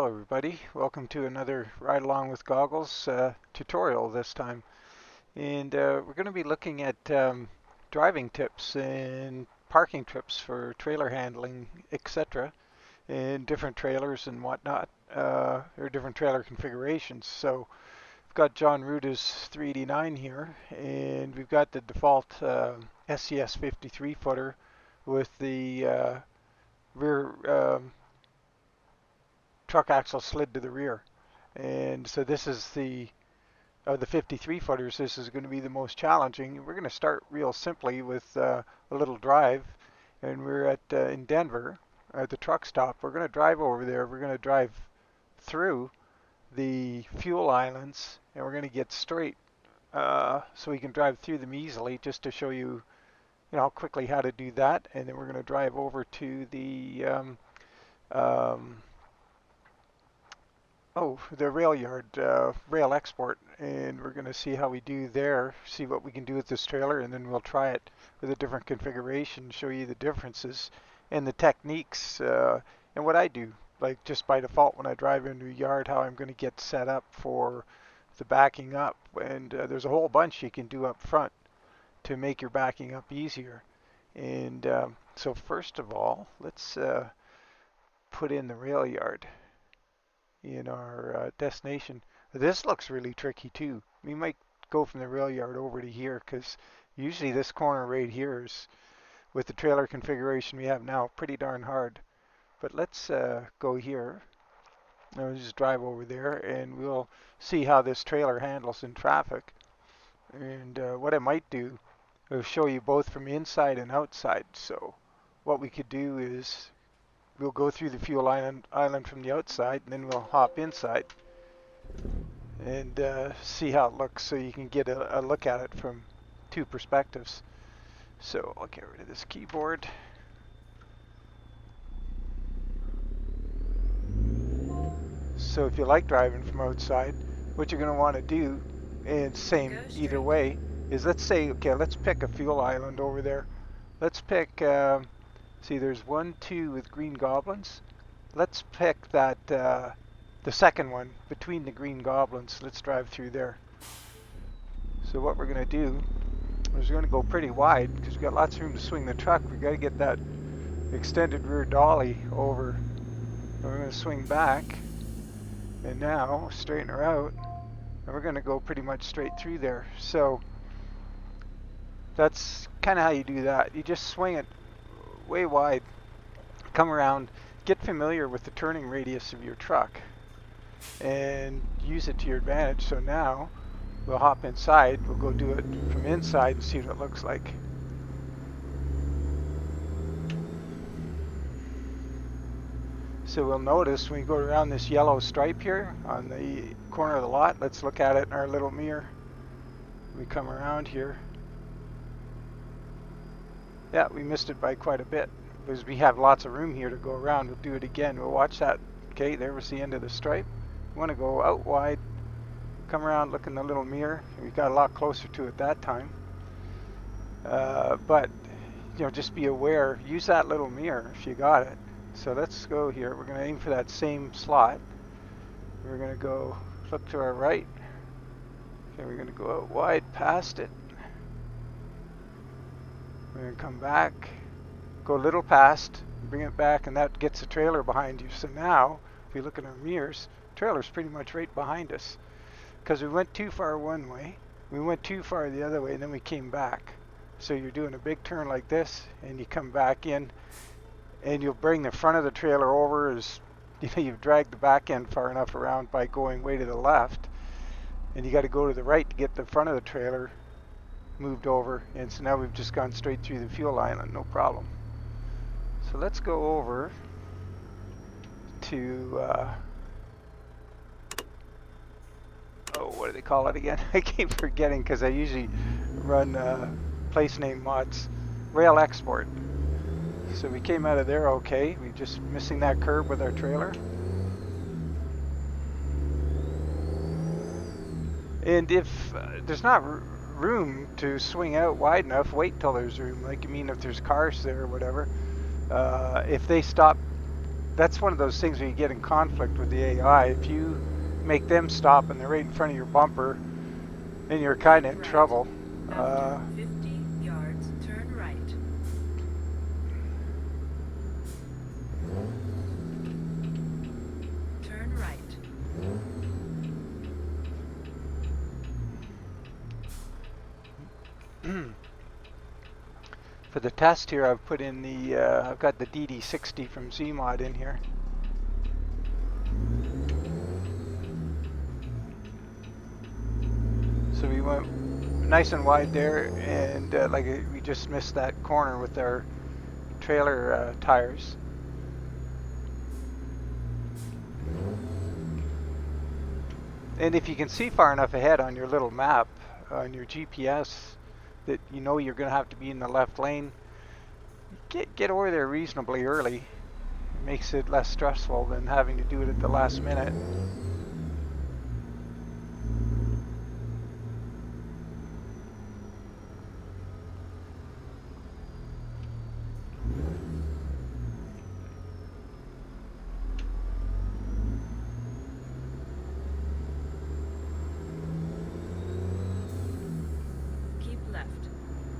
Hello everybody, welcome to another Ride Along with Goggles tutorial this time. And we're going to be looking at driving tips and parking tips for trailer handling, etc. and different trailers and whatnot, or different trailer configurations. So we've got John Ruta's 389 here, and we've got the default SCS 53 footer with the rear truck axle slid to the rear. And so this is the 53 footers, this is going to be the most challenging. We're going to start real simply with a little drive, and we're at in Denver at the truck stop. We're going to drive over there. We're going to drive through the fuel islands, and we're going to get straight so we can drive through them easily, just to show you, quickly how to do that. And then we're going to drive over to the the rail yard, rail export, and we're going to see how we do there, see what we can do with this trailer, and then we'll try it with a different configuration, show you the differences and the techniques, and what I do, like just by default when I drive into a yard, how I'm going to get set up for the backing up. And there's a whole bunch you can do up front to make your backing up easier. And so first of all, let's put in the rail yard in our destination. This looks really tricky too. We might go from the rail yard over to here, because usually this corner right here is, with the trailer configuration we have now, pretty darn hard. But let's go here. We'll just drive over there and we'll see how this trailer handles in traffic. And what I might do is show you both from inside and outside. So what we could do is we'll go through the fuel island from the outside, and then we'll hop inside and see how it looks, so you can get a look at it from two perspectives. So I'll get rid of this keyboard. So if you like driving from outside, what you're going to want to do, and same either way, is let's say, okay, let's pick a fuel island over there. Let's pick see, there's 1, 2 with green goblins. Let's pick that, the second one between the green goblins. Let's drive through there. So what we're going to do is we're going to go pretty wide, because we've got lots of room to swing the truck. We've got to get that extended rear dolly over. And we're going to swing back, and now straighten her out, and we're going to go pretty much straight through there. So that's kind of how you do that. You just swing it way wide, come around, get familiar with the turning radius of your truck, and use it to your advantage. So now we'll hop inside, we'll go do it from inside and see what it looks like. So we'll notice when we go around this yellow stripe here on the corner of the lot, let's look at it in our little mirror. We come around here. Yeah, we missed it by quite a bit, because we have lots of room here to go around. We'll do it again. We'll watch that. Okay, there was the end of the stripe. We want to go out wide, come around, look in the little mirror. We got a lot closer to it that time. But, just be aware. Use that little mirror if you got it. So let's go here. We're going to aim for that same slot. We're going to go look to our right. Okay, we're going to go out wide past it. We're going to come back, go a little past, bring it back, and that gets the trailer behind you. So now, if you look in our mirrors, the trailer's pretty much right behind us, because we went too far one way, we went too far the other way, and then we came back. So you're doing a big turn like this, and you come back in, and you'll bring the front of the trailer over as you've dragged the back end far enough around by going way to the left, and you got to go to the right to get the front of the trailer moved over, and so now we've just gone straight through the fuel island, no problem. So let's go over to what do they call it again? I keep forgetting, because I usually run place name mods. Rail export. So we came out of there okay. We're just missing that curb with our trailer. And if there's not room to swing out wide enough, wait till there's room. Like, I mean, if there's cars there or whatever, if they stop that's one of those things where you get in conflict with the AI. If you make them stop and they're right in front of your bumper, then you're kind of in trouble. After 50 yards, turn right. Turn right. For the test here, I've put in the, I've got the DD60 from Zmod in here. So we went nice and wide there, and we just missed that corner with our trailer tires. And if you can see far enough ahead on your little map, on your GPS, that you know you're going to have to be in the left lane, get over there reasonably early. It makes it less stressful than having to do it at the last minute. Keep left.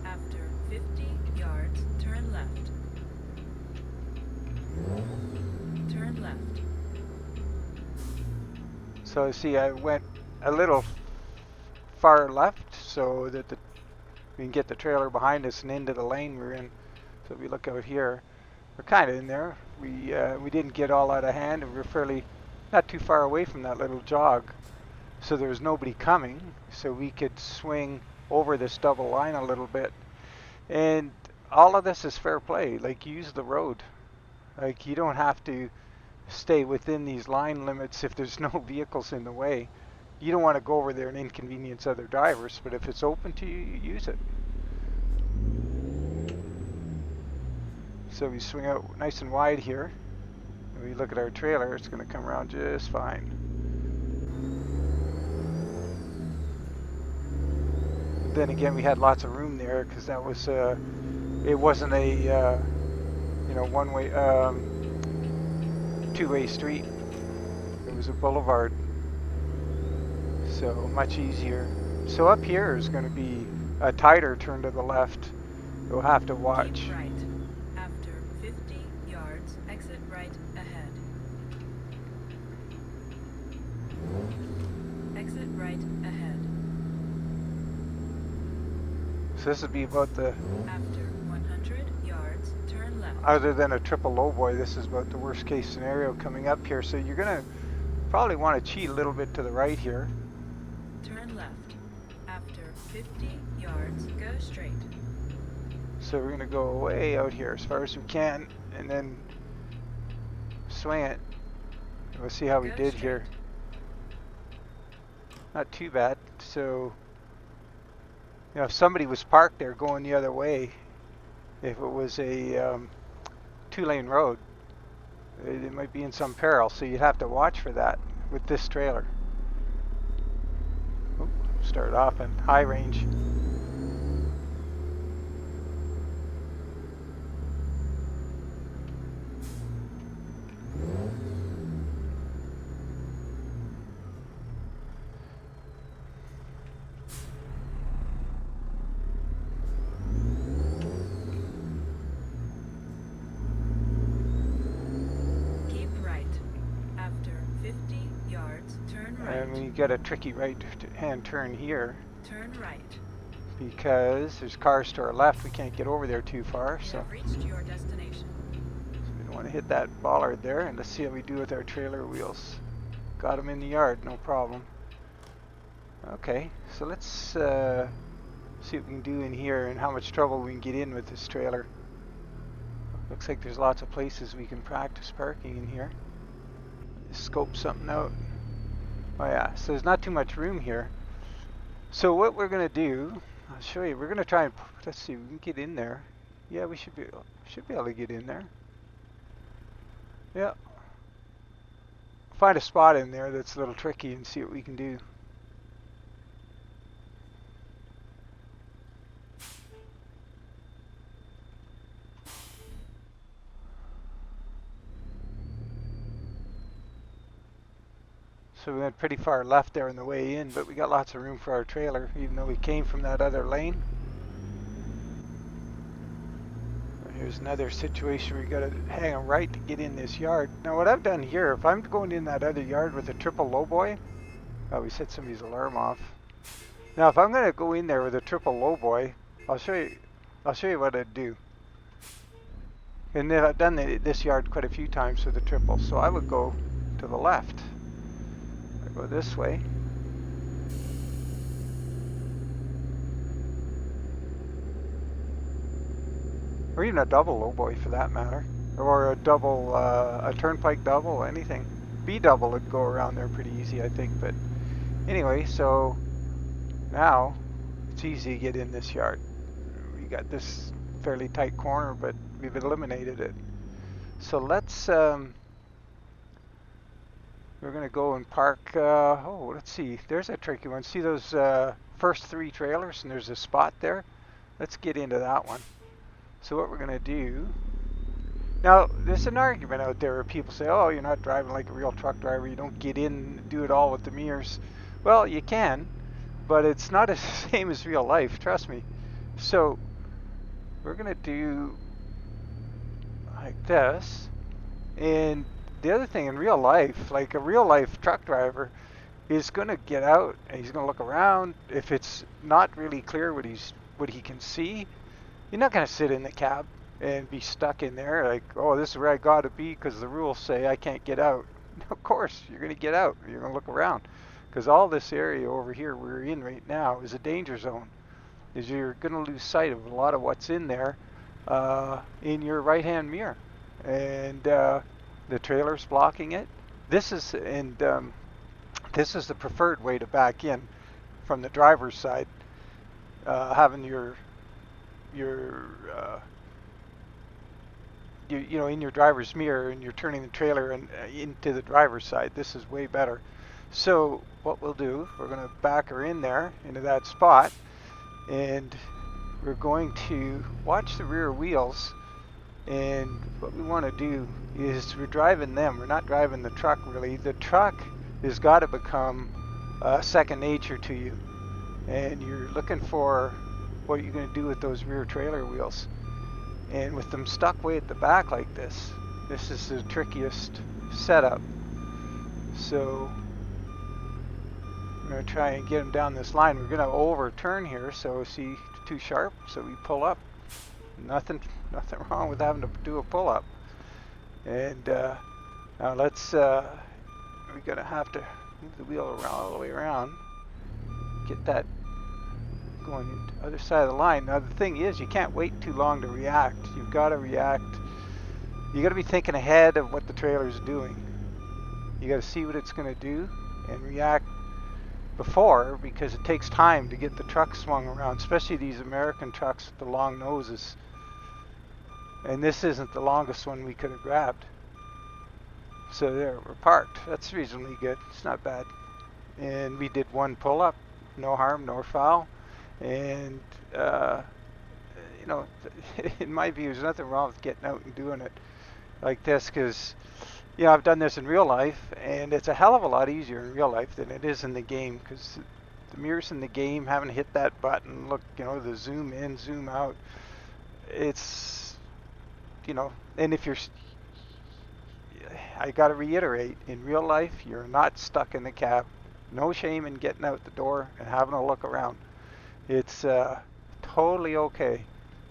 After 50 yards, turn left. Turn left. So see, I went a little far left so that we can get the trailer behind us and into the lane we're in. So if we look out here, we're kind of in there. We didn't get all out of hand, and we're fairly not too far away from that little jog. So there was nobody coming, so we could swing over this double line a little bit. And all of this is fair play. Like, use the road. Like, you don't have to stay within these line limits if there's no vehicles in the way. You don't want to go over there and inconvenience other drivers, but if it's open to you, you use it. So we swing out nice and wide here. And we look at our trailer, it's going to come around just fine. Then again, we had lots of room there because that was it wasn't a one-way two-way street. It was a boulevard, so much easier. So up here is going to be a tighter turn to the left. You'll have to watch. Keep right. After 50 yards, exit right ahead. Exit right ahead. So this would be about the, After 100 yards, turn left. other than a triple lowboy, this is about the worst case scenario coming up here. So you're going to probably want to cheat a little bit to the right here. Turn left. After 50 yards, go straight. So we're going to go way out here as far as we can and then swing it. We'll see how we did here. Not too bad. So, if somebody was parked there going the other way, if it was a two-lane road, it might be in some peril. So you'd have to watch for that with this trailer. Oop, start off in high range. Keep right. After 50 yards, turn right. And we get a tricky right-hand turn here Turn right. because there's cars to our left. We can't get over there too far. You So have reached your destination. we don't want to hit that bollard there. And let's see how we do with our trailer wheels. Got them in the yard, no problem. Okay, so let's see what we can do in here and how much trouble we can get in with this trailer. Looks like there's lots of places we can practice parking in here. Scope something out. Oh yeah, so there's not too much room here. So what we're going to do, I'll show you. We're going to try and, let's see, we can get in there. Yeah, we should be able to get in there. Yeah. Find a spot in there that's a little tricky and see what we can do. So we went pretty far left there on the way in, but we got lots of room for our trailer, even though we came from that other lane. Here's another situation where you got to hang a right to get in this yard. Now what I've done here, if I'm going in that other yard with a triple lowboy, oh, we set somebody's alarm off. Now if I'm going to go in there with a triple lowboy, I'll show you what I'd do. And then I've done this yard quite a few times with the triple, so I would go to the left. I go this way. Or even a double lowboy for that matter. Or a double, a turnpike double, anything. B double would go around there pretty easy, I think. But anyway, so now it's easy to get in this yard. We got this fairly tight corner, but we've eliminated it. So let's, we're going to go and park, oh, let's see. There's a tricky one. See those first three trailers, and there's a spot there? Let's get into that one. So what we're going to do, now there's an argument out there where people say, oh, you're not driving like a real truck driver, you don't get in and do it all with the mirrors. Well, you can, but it's not the same as real life, trust me. So we're going to do like this. And the other thing in real life, like a real life truck driver is going to get out and he's going to look around. If it's not really clear what he can see, you're not going to sit in the cab and be stuck in there like, oh, this is where I got to be because the rules say I can't get out. Of course, you're going to get out. You're going to look around because all this area over here we're in right now is a danger zone. Is you're going to lose sight of a lot of what's in there in your right-hand mirror, and the trailer's blocking it. This is this is the preferred way to back in from the driver's side, having your you know, in your driver's mirror, and you're turning the trailer into the driver's side. This is way better. So what we'll do, we're going to back her in there into that spot, and we're going to watch the rear wheels. And what we want to do is we're driving them. We're not driving the truck really. The truck has got to become second nature to you, and you're looking for what you're going to do with those rear trailer wheels. And with them stuck way at the back like this is the trickiest setup. So I'm going to try and get them down this line. We're going to overturn here, so see, too sharp, so we pull up. Nothing wrong with having to do a pull up. And now let's we're going to have to move the wheel around all the way around, get that going to the other side of the line. Now the thing is, you can't wait too long to react. You've got to react. You got to be thinking ahead of what the trailer's doing. You got to see what it's going to do and react before, because it takes time to get the truck swung around, especially these American trucks with the long noses. And this isn't the longest one we could have grabbed. So there, we're parked. That's reasonably good. It's not bad. And we did one pull up, no harm, no foul. And you know, in my view, there's nothing wrong with getting out and doing it like this, because you know, I've done this in real life, and it's a hell of a lot easier in real life than it is in the game, because the mirrors in the game, having to hit that button, look, you know, the zoom in, zoom out, it's, you know, and if you're, I got to reiterate, in real life, you're not stuck in the cab. No shame in getting out the door and having a look around. It's totally okay.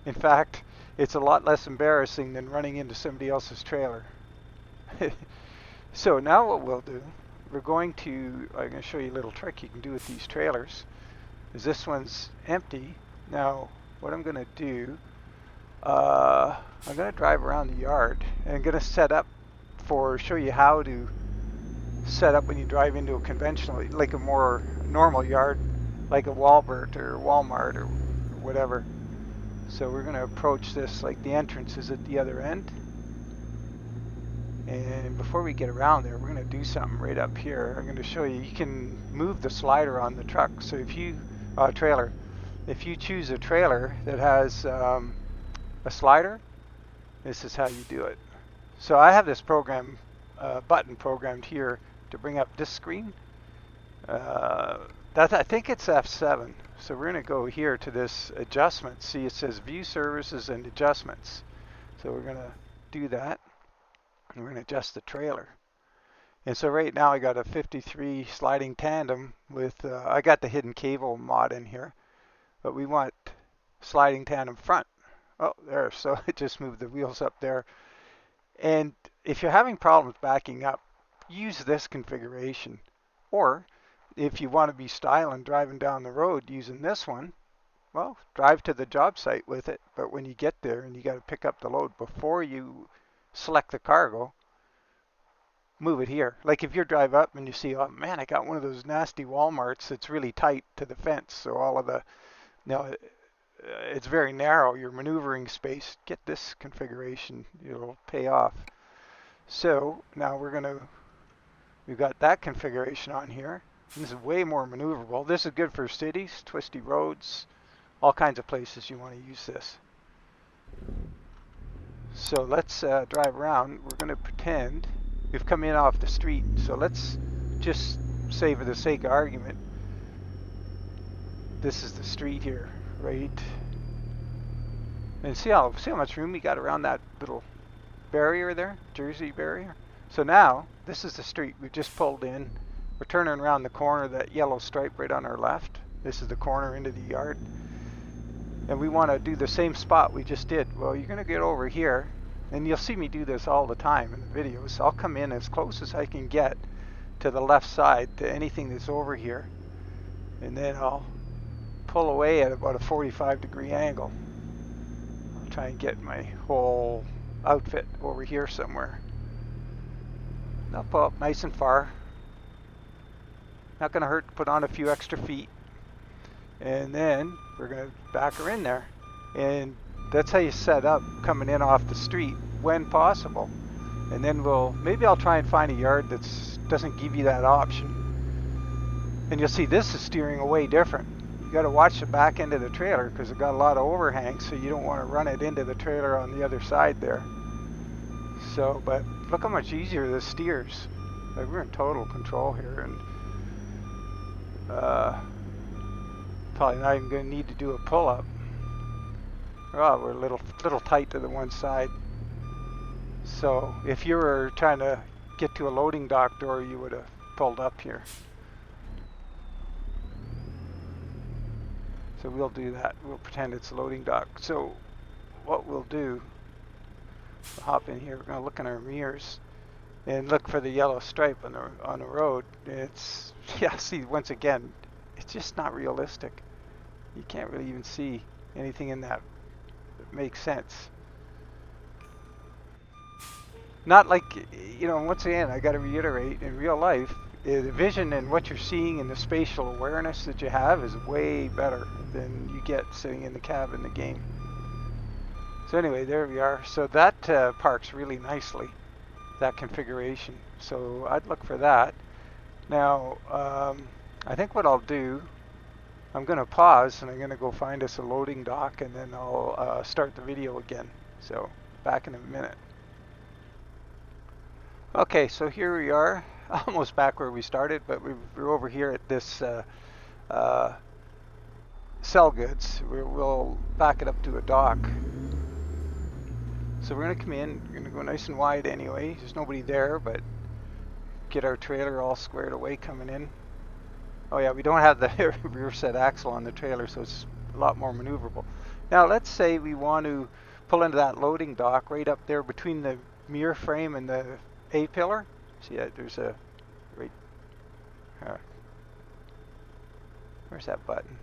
In fact, it's a lot less embarrassing than running into somebody else's trailer. So now what we'll do, I'm going to show you a little trick you can do with these trailers. Is this one's empty. Now what I'm going to do, I'm going to drive around the yard, and I'm going to set up show you how to set up when you drive into a conventional, like a more normal yard, like a Walmart or Walmart or whatever. So we're going to approach this like the entrance is at the other end. And before we get around there, we're going to do something right up here. I'm going to show you, you can move the slider on the truck. So if you, trailer, if you choose a trailer that has a slider, this is how you do it. So I have this program, button programmed here to bring up this screen. Uh, that I think it's F7. So we're going to go here to this adjustments. See, it says view services and adjustments. So we're going to do that, and we're going to adjust the trailer. And so right now I got a 53 sliding tandem with, I got the hidden cable mod in here, but we want sliding tandem front. Oh, there, so it just moved the wheels up there. And if you're having problems backing up, use this configuration. Or if you want to be styling driving down the road using this one, well, drive to the job site with it. But when you get there and you got to pick up the load before you select the cargo, move it here. Like if you drive up and you see, oh man, I got one of those nasty Walmarts that's really tight to the fence, so all of the, it's very narrow, your maneuvering space. Get this configuration, it'll pay off. So now we've got that configuration on here. This is way more maneuverable. This is good for cities, twisty roads, all kinds of places you want to use this. So let's drive around. We're going to pretend we've come in off the street. So let's just say for the sake of argument, this is the street here, right? And see how much room we got around that little barrier there, Jersey barrier. So now this is the street. We just pulled in. We're turning around the corner, that yellow stripe right on our left. This is the corner into the yard. And we want to do the same spot we just did. Well, you're going to get over here, and you'll see me do this all the time in the videos. I'll come in as close as I can get to the left side, to anything that's over here. And then I'll pull away at about a 45-degree angle. I'll try and get my whole outfit over here somewhere. I'll pull up nice and far. Not going to hurt to put on a few extra feet. And then we're going to back her in there. And that's how you set up coming in off the street when possible. And then maybe I'll try and find a yard that doesn't give you that option. And you'll see this is steering away different. You got to watch the back end of the trailer because it got a lot of overhang, so you don't want to run it into the trailer on the other side there. So, but look how much easier this steers. Like we're in total control here, and probably not even going to need to do a pull-up. Oh, we're a little tight to the one side. So if you were trying to get to a loading dock door, you would have pulled up here. So we'll do that. We'll pretend it's a loading dock. So what we'll do, we'll hop in here. We're going to look in our mirrors and look for the yellow stripe on the road. It's, yeah, see, once again, it's just not realistic. You can't really even see anything in that makes sense. Not like, once again, I got to reiterate, in real life, the vision and what you're seeing and the spatial awareness that you have is way better than you get sitting in the cab in the game. So anyway, there we are. So that parks really nicely, that configuration. So I'd look for that. Now, I think what I'll do, I'm going to pause and I'm going to go find us a loading dock, and then I'll start the video again. So back in a minute. Okay, so here we are, almost back where we started, but we're over here at this sell goods. We'll back it up to a dock. So we're going to come in, we're going to go nice and wide anyway. There's nobody there, but get our trailer all squared away coming in. Oh yeah, we don't have the rear set axle on the trailer, so it's a lot more maneuverable. Now let's say we want to pull into that loading dock right up there between the mirror frame and the A-pillar. See that there's a right, where's that button?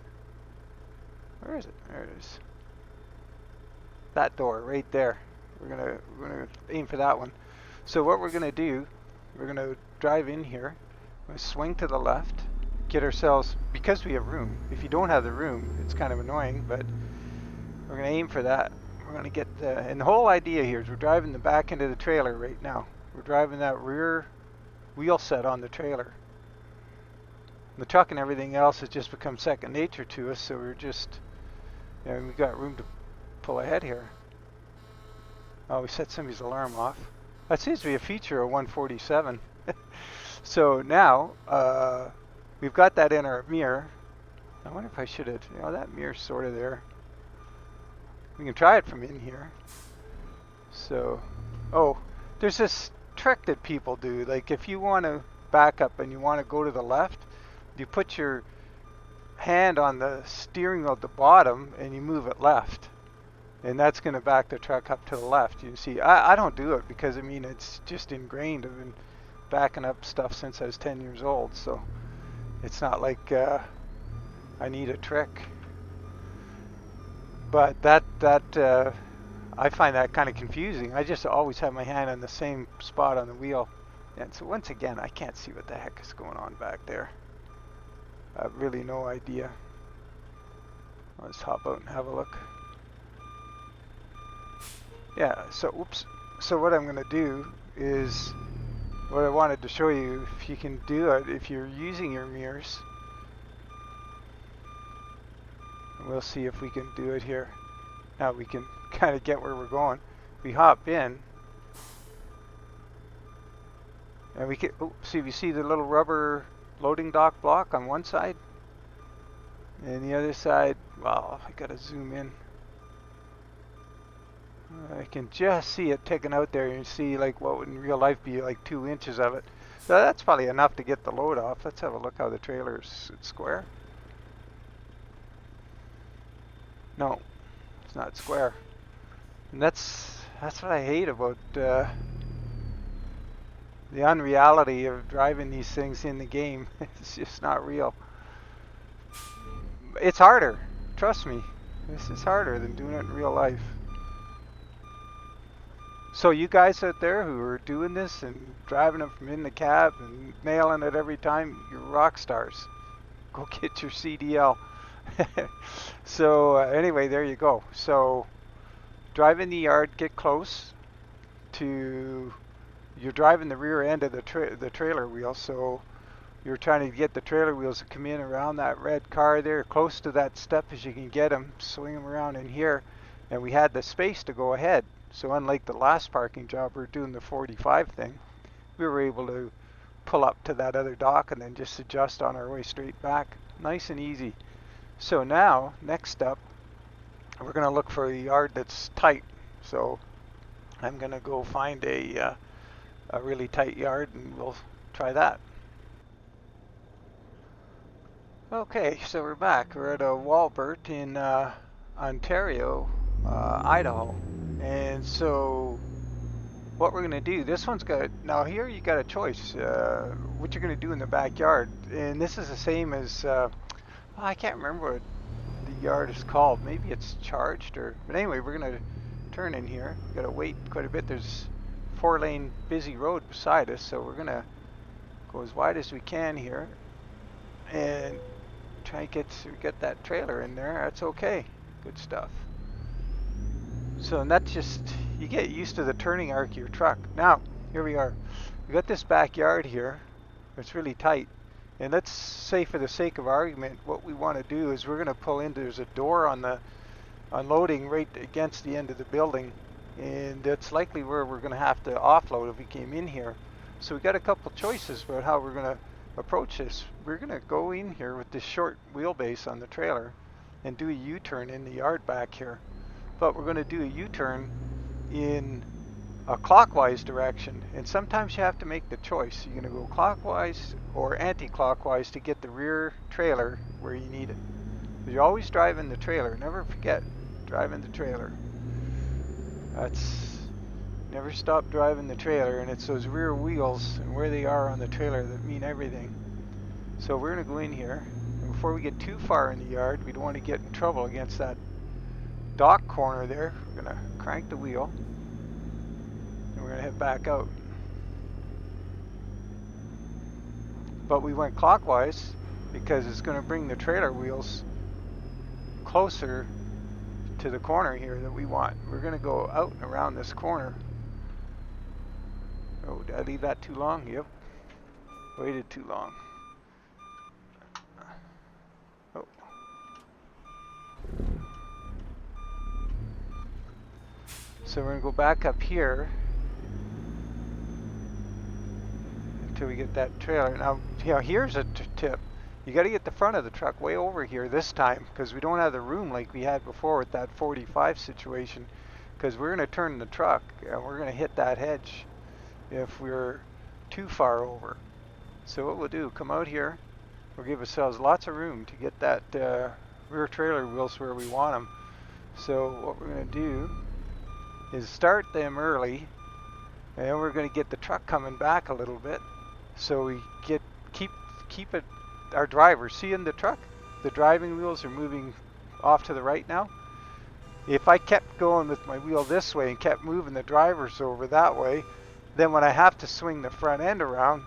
Where is it? There it is. That door right there. We're gonna aim for that one. So what we're gonna do, we're gonna drive in here. We're gonna swing to the left, get ourselves, because we have room. If you don't have the room, it's kind of annoying, but we're gonna aim for that. We're gonna get and the whole idea here is we're driving the back end of the trailer right now. We're driving that rear wheel set on the trailer. The truck and everything else has just become second nature to us, so we're just, we've got room to pull ahead here. Oh, we set somebody's alarm off. That seems to be a feature of 147. So now, we've got that in our mirror. I wonder if I should have, that mirror's sort of there. We can try it from in here. So, oh, there's this trick that people do. Like if you want to back up and you want to go to the left, you put your hand on the steering wheel at the bottom and you move it left. And that's going to back the truck up to the left. You see, I don't do it because, I mean, it's just ingrained. I've been backing up stuff since I was 10 years old. So it's not like I need a trick. But I find that kind of confusing. I just always have my hand on the same spot on the wheel. And so once again, I can't see what the heck is going on back there. I have really no idea. Let's hop out and have a look. Yeah, so oops. So what I'm going to do is what I wanted to show you, if you can do it, if you're using your mirrors. We'll see if we can do it here. Now we can kind of get where we're going. We hop in. And we can, see, we see the little rubber loading dock block on one side. And the other side, well, I gotta zoom in. I can just see it ticking out there. You see like what would in real life be like 2 inches of it. So that's probably enough to get the load off. Let's have a look how the trailer is square. No, it's not square. And that's what I hate about the unreality of driving these things in the game. It's just not real. It's harder. Trust me. This is harder than doing it in real life. So you guys out there who are doing this and driving it from in the cab and nailing it every time, you're rock stars. Go get your CDL. So anyway, there you go. So drive in the yard, get close to, you're driving the rear end of the trailer wheel, so you're trying to get the trailer wheels to come in around that red car there, close to that step as you can get them, swing them around in here, and we had the space to go ahead. So unlike the last parking job, we're doing the 45 thing, we were able to pull up to that other dock and then just adjust on our way straight back. Nice and easy. So now, next up, we're going to look for a yard that's tight. So I'm going to go find a really tight yard and we'll try that. Okay, so we're back. We're at a Walbert in Ontario, Idaho. And so what we're going to do, this one's got, now here you got a choice, what you're going to do in the backyard. And this is the same as, I can't remember what the yard is called. Maybe it's charged or, but anyway, we're going to turn in here. Got to wait quite a bit. There's 4-lane busy road beside us, so we're going to go as wide as we can here and try and get that trailer in there. That's okay. Good stuff. So and that's just, you get used to the turning arc of your truck. Now, here we are. We got this backyard here. It's really tight. And let's say for the sake of argument, what we want to do is we're going to pull in, there's a door on the unloading right against the end of the building. And that's likely where we're going to have to offload if we came in here. So we got a couple choices about how we're going to approach this. We're going to go in here with this short wheelbase on the trailer and do a U-turn in the yard back here. But we're going to do a U-turn in a clockwise direction, and sometimes you have to make the choice. You're going to go clockwise or anti-clockwise to get the rear trailer where you need it. You're always driving the trailer. Never forget, driving the trailer. That's, never stop driving the trailer, and it's those rear wheels and where they are on the trailer that mean everything. So we're going to go in here, and before we get too far in the yard, we don't want to get in trouble against that dock corner there. We're going to crank the wheel and we're going to head back out. But we went clockwise because it's going to bring the trailer wheels closer to the corner here that we want. We're going to go out and around this corner. Oh, did I leave that too long? Yep. Waited too long. Oh. So we're going to go back up here until we get that trailer. Now, here's a tip. You got to get the front of the truck way over here this time because we don't have the room like we had before with that 45 situation, because we're going to turn the truck and we're going to hit that hedge if we're too far over. So what we'll do, come out here, we'll give ourselves lots of room to get that rear trailer wheels where we want them. So what we're going to do is start them early, and then we're going to get the truck coming back a little bit so we keep it our driver. See in the truck, the driving wheels are moving off to the right now. If I kept going with my wheel this way and kept moving the drivers over that way, then when I have to swing the front end around,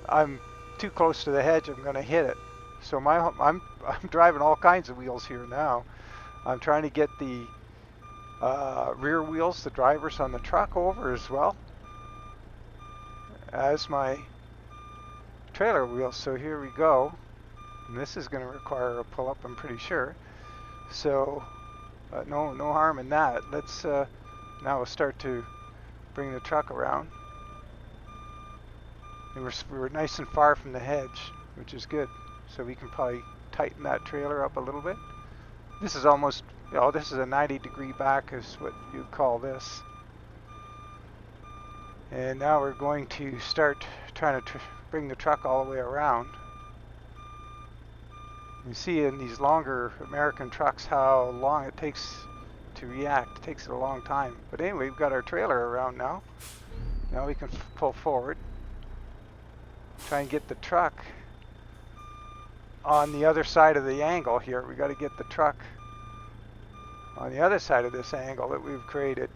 I'm too close to the hedge, I'm going to hit it. So I'm driving all kinds of wheels here now. I'm trying to get the rear wheels, the drivers on the truck, over as well as my trailer wheels. So here we go. And this is going to require a pull-up, I'm pretty sure. So no harm in that. Let's now we'll start to bring the truck around. And we're nice and far from the hedge, which is good. So we can probably tighten that trailer up a little bit. This is almost, this is a 90-degree back is what you'd call this. And now we're going to start trying to bring the truck all the way around. You see in these longer American trucks how long it takes to react. It takes it a long time. But anyway, we've got our trailer around now. Now we can pull forward. Try and get the truck on the other side of the angle here. We got to get the truck on the other side of this angle that we've created.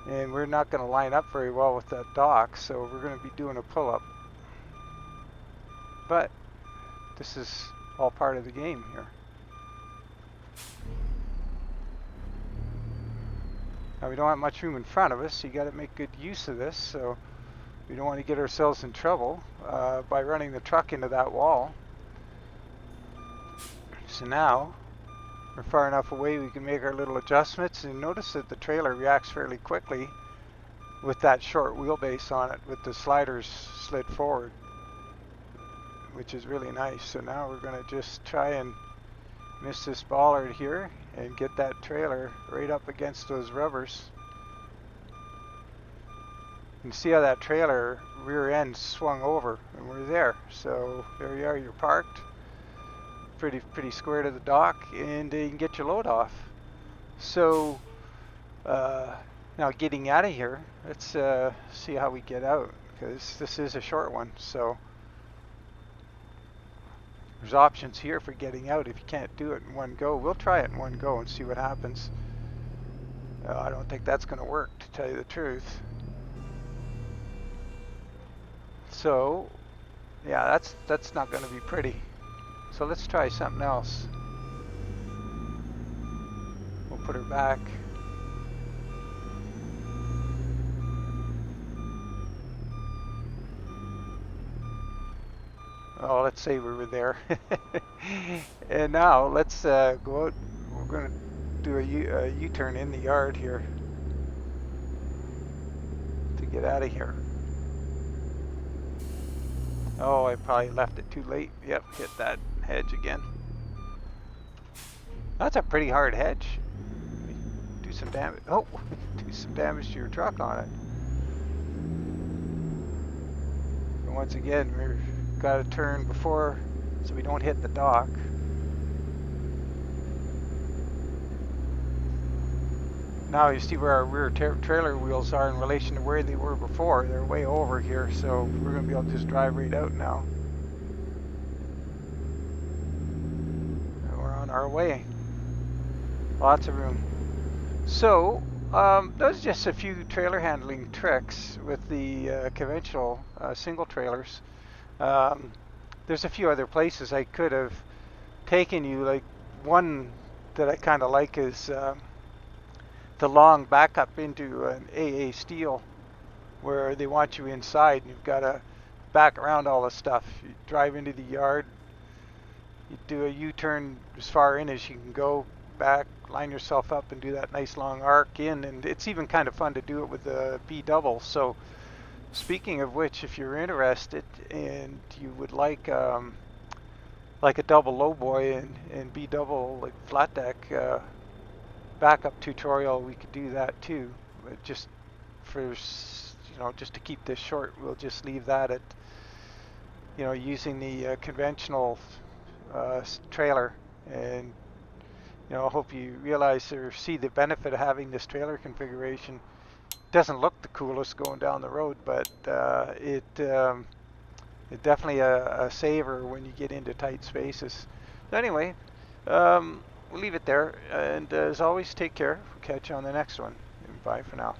And we're not going to line up very well with that dock, so we're going to be doing a pull-up. But this is all part of the game here. Now we don't have much room in front of us, so you got to make good use of this. So we don't want to get ourselves in trouble by running the truck into that wall. So now we're far enough away we can make our little adjustments, and notice that the trailer reacts fairly quickly with that short wheelbase on it, with the sliders slid forward, which is really nice. So now we're going to just try and miss this bollard here and get that trailer right up against those rubbers. You can see how that trailer rear end swung over, and we're there. So there you are, you're parked pretty square to the dock, and you can get your load off. So now getting out of here, let's see how we get out, because this is a short one. So there's options here for getting out if you can't do it in one go. We'll try it in one go and see what happens. I don't think that's going to work, to tell you the truth. So yeah, that's not going to be pretty. So let's try something else. We'll put her back. Oh, let's say we were there. And now let's go out. We're going to do a U-turn in the yard here to get out of here. Oh, I probably left it too late. Yep, hit that hedge again. That's a pretty hard hedge. Do some damage. Oh, do some damage to your truck on it. And once again, we've got to turn before, so we don't hit the dock. Now you see where our rear trailer wheels are in relation to where they were before. They're way over here, so we're going to be able to just drive right out now. And we're on our way. Lots of room. So those are just a few trailer handling tricks with the conventional single trailers. There's a few other places I could have taken you. Like one that I kind of like is the long backup into an AA steel, where they want you inside and you've got to back around all the stuff. You drive into the yard, you do a U-turn as far in as you can go, back, line yourself up, and do that nice long arc in. And it's even kind of fun to do it with the B double. So speaking of which, if you're interested and you would like a double lowboy and B double like flat deck backup tutorial, we could do that too. But just for just to keep this short, we'll just leave that at using the conventional trailer. And I hope you realize or see the benefit of having this trailer configuration. Doesn't look the coolest going down the road, but it's definitely a saver when you get into tight spaces. So anyway, we'll leave it there. And as always, take care. We'll catch you on the next one. Bye for now.